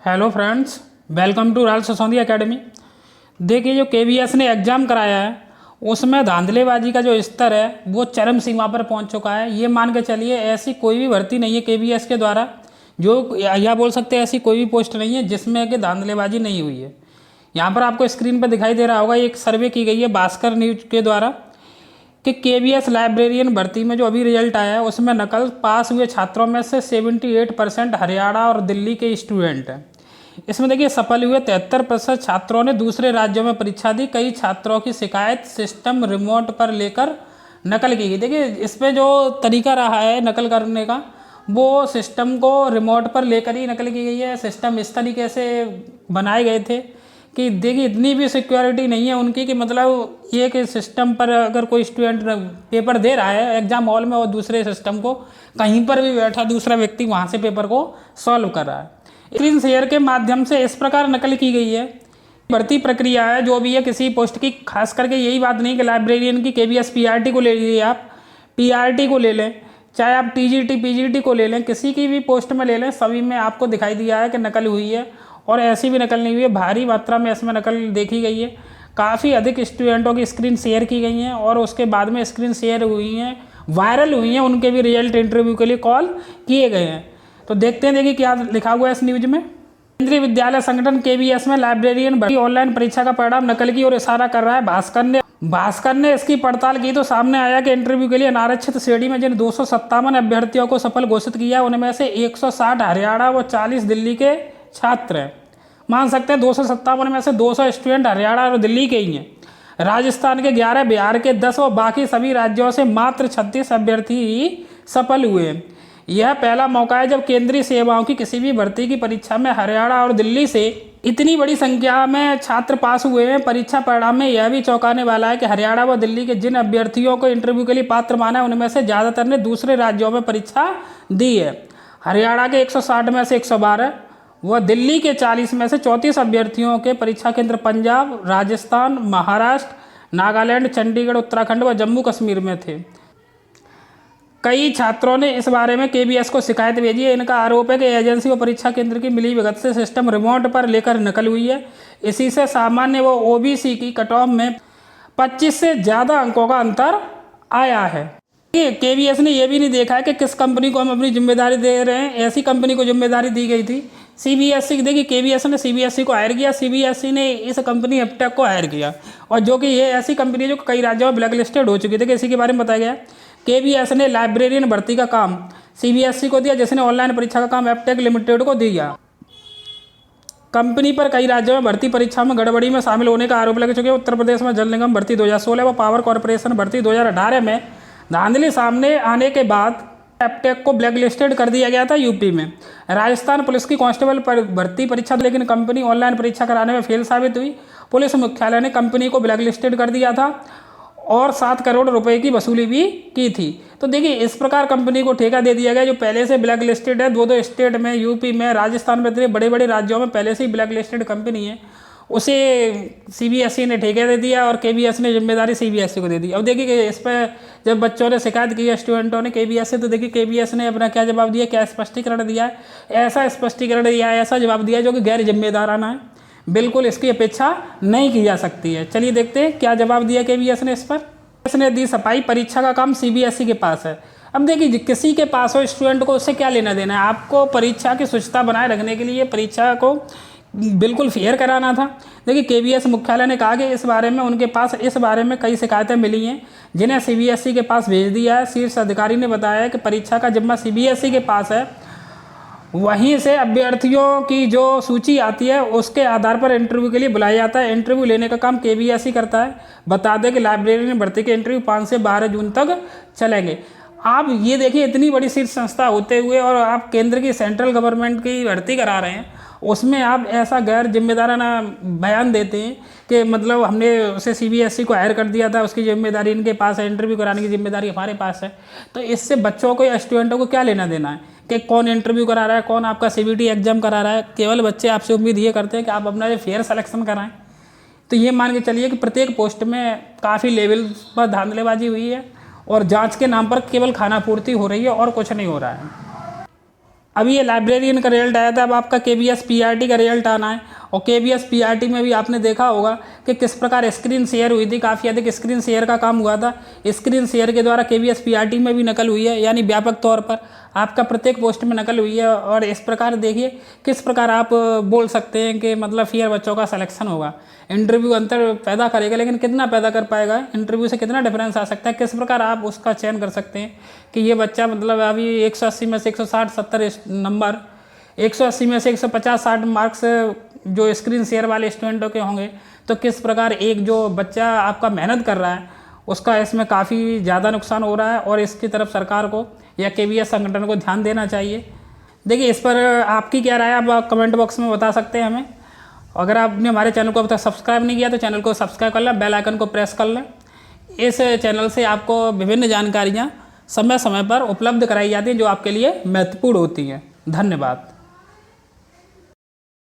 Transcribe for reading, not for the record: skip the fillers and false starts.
Hello friends, welcome to राल ससौंदी academy. देखिए, जो केवीएस ने एग्ज़ाम कराया है उसमें धांधलेबाजी का जो स्तर है वो चरम सीमा पर पहुंच चुका है। ये मान के चलिए ऐसी कोई भी भर्ती नहीं है केवीएस के द्वारा, जो या बोल सकते हैं ऐसी कोई भी पोस्ट नहीं है जिसमें कि धांधलेबाजी नहीं हुई है। यहाँ पर आपको स्क्रीन पर दिखाई दे रहा होगा, एक सर्वे की गई है भास्कर न्यूज के द्वारा कि केवीएस लाइब्रेरियन भर्ती में जो अभी रिजल्ट आया है उसमें नकल पास हुए छात्रों में से 78% हरियाणा और दिल्ली के स्टूडेंट हैं। इसमें देखिए, सफल हुए 73% छात्रों ने दूसरे राज्यों में परीक्षा दी। कई छात्रों की शिकायत सिस्टम रिमोट पर लेकर नकल की गई। देखिए, इसमें जो तरीका रहा है नकल करने का, वो सिस्टम को रिमोट पर लेकर ही नकल की गई है। सिस्टम इस तरीके से बनाए गए थे कि देखिए, इतनी भी सिक्योरिटी नहीं है उनकी कि मतलब ये कि सिस्टम पर अगर कोई स्टूडेंट पेपर दे रहा है एग्जाम हॉल में और दूसरे सिस्टम को कहीं पर भी बैठा दूसरा व्यक्ति वहाँ से पेपर को सॉल्व कर रहा है। स्क्रीन शेयर के माध्यम से इस प्रकार नकल की गई है। भर्ती प्रक्रिया है जो भी है किसी पोस्ट की, खास करके यही बात नहीं कि लाइब्रेरियन की केवीएस पीआरटी को ले लीजिए, आप पीआरटी को ले लें, चाहे आप टीजीटी पीजीटी को ले लें, किसी की भी पोस्ट में ले लें, सभी में आपको दिखाई दिया है कि नकल हुई है। और ऐसी भी नकल नहीं हुई है, भारी मात्रा में इसमें नकल देखी गई है। काफ़ी अधिक स्टूडेंटों की स्क्रीन शेयर की गई हैं और उसके बाद में स्क्रीन शेयर हुई हैं, वायरल हुई हैं, उनके भी रिजल्ट इंटरव्यू के लिए कॉल किए गए हैं। तो देखते हैं, देखिए क्या लिखा हुआ है इस न्यूज में। केंद्रीय विद्यालय संगठन केवीएस में लाइब्रेरियन भर्ती ऑनलाइन परीक्षा का परिणाम नकल की ओर इशारा कर रहा है। भास्कर ने इसकी पड़ताल की तो सामने आया कि इंटरव्यू के लिए अनारक्षित श्रेणी में जिन 257 अभ्यर्थियों को सफल घोषित किया उनमें से 160 हरियाणा व 40 दिल्ली के छात्र हैं। मान सकते हैं 257 में से 200 स्टूडेंट हरियाणा और दिल्ली के ही हैं। राजस्थान के 11, बिहार के 10 और बाकी सभी राज्यों से मात्र 36 अभ्यर्थी ही सफल हुए हैं। यह पहला मौका है जब केंद्रीय सेवाओं की किसी भी भर्ती की परीक्षा में हरियाणा और दिल्ली से इतनी बड़ी संख्या में छात्र पास हुए हैं। परीक्षा परिणाम में यह भी चौंकाने वाला है कि हरियाणा व दिल्ली के जिन अभ्यर्थियों को इंटरव्यू के लिए पात्र माना है उनमें से ज़्यादातर ने दूसरे राज्यों में परीक्षा दी है। हरियाणा के 160 में से 112 व दिल्ली के 40 में से 34 अभ्यर्थियों के परीक्षा केंद्र पंजाब, राजस्थान, महाराष्ट्र, नागालैंड, चंडीगढ़, उत्तराखंड व जम्मू कश्मीर में थे। कई छात्रों ने इस बारे में केवीएस को शिकायत भेजी है। इनका आरोप है कि एजेंसी व परीक्षा केंद्र की मिलीभगत से सिस्टम रिमोट पर लेकर नकल हुई है। इसी से सामान्य व ओबीसी की कट ऑफ में 25 से ज़्यादा अंकों का अंतर आया है। केवीएस ने यह भी नहीं देखा है कि किस कंपनी को हम अपनी जिम्मेदारी दे रहे हैं। ऐसी कंपनी को जिम्मेदारी दी गई थी सीबीएसई। देखिए, केवीएस ने सीबीएसई को हायर किया, सीबीएसई ने इस कंपनी एप्टेक को हायर किया, और जो कि ये ऐसी कंपनी है जो कई राज्यों में ब्लैक लिस्टेड हो चुकी थी। इसी के बारे में बताया गया। केवीएस ने लाइब्रेरियन भर्ती का काम सीबीएसई को दिया, जिसने ऑनलाइन परीक्षा का काम एप्टेक लिमिटेड को दिया। कंपनी पर कई राज्यों में भर्ती परीक्षा में गड़बड़ी में शामिल होने का आरोप लग चुके हैं। उत्तर प्रदेश में जल निगम भर्ती 2016 व पावर कॉरपोरेशन भर्ती 2018 में धांधली सामने आने के बाद एप्टेक को ब्लैक लिस्टेड कर दिया गया था। यूपी में राजस्थान पुलिस की कांस्टेबल पर भर्ती परीक्षा, लेकिन कंपनी ऑनलाइन परीक्षा कराने में फेल साबित हुई। पुलिस मुख्यालय ने कंपनी को ब्लैक लिस्टेड कर दिया था और 7 करोड़ रुपए की वसूली भी की थी। तो देखिए, इस प्रकार कंपनी को ठेका दे दिया गया जो पहले से ब्लैक लिस्टेड है। दो स्टेट में, यूपी में, राजस्थान में, इतने बड़े बड़े राज्यों में पहले से ही ब्लैक लिस्टेड कंपनी है, उसे सीबीएसई ने ठेका दे दिया और केवीएस ने जिम्मेदारी सीबीएसई को दे दी। अब देखिए कि इस पर जब बच्चों ने शिकायत की है स्टूडेंटों ने केवीएस से, तो देखिए केवीएस ने अपना क्या जवाब दिया, क्या स्पष्टीकरण दिया है। ऐसा स्पष्टीकरण दिया है, ऐसा जवाब दिया है जो कि गैर जिम्मेदाराना है। बिल्कुल इसकी अपेक्षा नहीं की जा सकती है। चलिए देखते हैं क्या जवाब दिया केवीएस ने इस पर। इसने दी सफाई, परीक्षा का काम सीबीएसई के पास है। अब देखिए, किसी के पास हो स्टूडेंट को उससे क्या लेना देना है। आपको परीक्षा की शुचिता बनाए रखने के लिए परीक्षा को बिल्कुल फेयर कराना था। देखिए, केवीएस मुख्यालय ने कहा कि इस बारे में उनके पास इस बारे में कई शिकायतें मिली हैं जिन्हें सीबीएसई के पास भेज दिया है। शीर्ष अधिकारी ने बताया कि परीक्षा का जिम्मा सीबीएसई के पास है। वहीं से अभ्यर्थियों की जो सूची आती है उसके आधार पर इंटरव्यू के लिए बुलाया जाता है। इंटरव्यू लेने का काम केवीएसई करता है। बता दें कि लाइब्रेरियन भर्ती के इंटरव्यू 5 से 12 जून तक चलेंगे। आप ये देखिए, इतनी बड़ी शीर्ष संस्था होते हुए और आप केंद्र की सेंट्रल गवर्नमेंट की भर्ती करा रहे हैं, उसमें आप ऐसा गैर जिम्मेदाराना बयान देते हैं कि मतलब हमने उसे सीबीएसई को हायर कर दिया था, उसकी जिम्मेदारी इनके पास है, इंटरव्यू कराने की जिम्मेदारी हमारे पास है। तो इससे बच्चों को या स्टूडेंटों को क्या लेना देना है कि कौन इंटरव्यू करा रहा है, कौन आपका सीबीटी एग्जाम करा रहा है। केवल बच्चे आपसे उम्मीद ये करते हैं कि आप अपना फेयर सिलेक्शन कराएं। तो ये मान के चलिए कि प्रत्येक पोस्ट में काफ़ी लेवल पर धांधलेबाजी हुई है और जांच के नाम पर केवल खाना पूर्ति हो रही है और कुछ नहीं हो रहा है। अभी ये लाइब्रेरियन का रिजल्ट आया था, अब आपका KVS PRT का रिजल्ट आना है। और KVS PRT में भी आपने देखा होगा कि किस प्रकार स्क्रीन शेयर हुई थी, काफ़ी अधिक स्क्रीन शेयर का काम हुआ था। स्क्रीन शेयर के द्वारा KVS PRT में भी नकल हुई है, यानी व्यापक तौर पर आपका प्रत्येक पोस्ट में नकल हुई है। और इस प्रकार देखिए किस प्रकार आप बोल सकते हैं कि मतलब फिर बच्चों का सिलेक्शन होगा। इंटरव्यू अंतर पैदा करेगा, लेकिन कितना पैदा कर पाएगा, इंटरव्यू से कितना डिफरेंस आ सकता है, किस प्रकार आप उसका चयन कर सकते हैं कि ये बच्चा मतलब अभी 180 में से 160 70 नंबर, 180 में से 150 60 मार्क्स जो स्क्रीन शेयर वाले स्टूडेंटों के होंगे, तो किस प्रकार एक जो बच्चा आपका मेहनत कर रहा है उसका इसमें काफ़ी ज़्यादा नुकसान हो रहा है। और इसकी तरफ सरकार को या KVS संगठन को ध्यान देना चाहिए। देखिए इस पर आपकी क्या राय है, आप कमेंट बॉक्स में बता सकते हैं हमें। अगर आपने हमारे चैनल को अब तक सब्सक्राइब नहीं किया तो चैनल को सब्सक्राइब कर लें, बेल आइकन को प्रेस कर लें। इस चैनल से आपको विभिन्न जानकारियाँ समय समय पर उपलब्ध कराई जाती हैं जो आपके लिए महत्वपूर्ण होती हैं। धन्यवाद।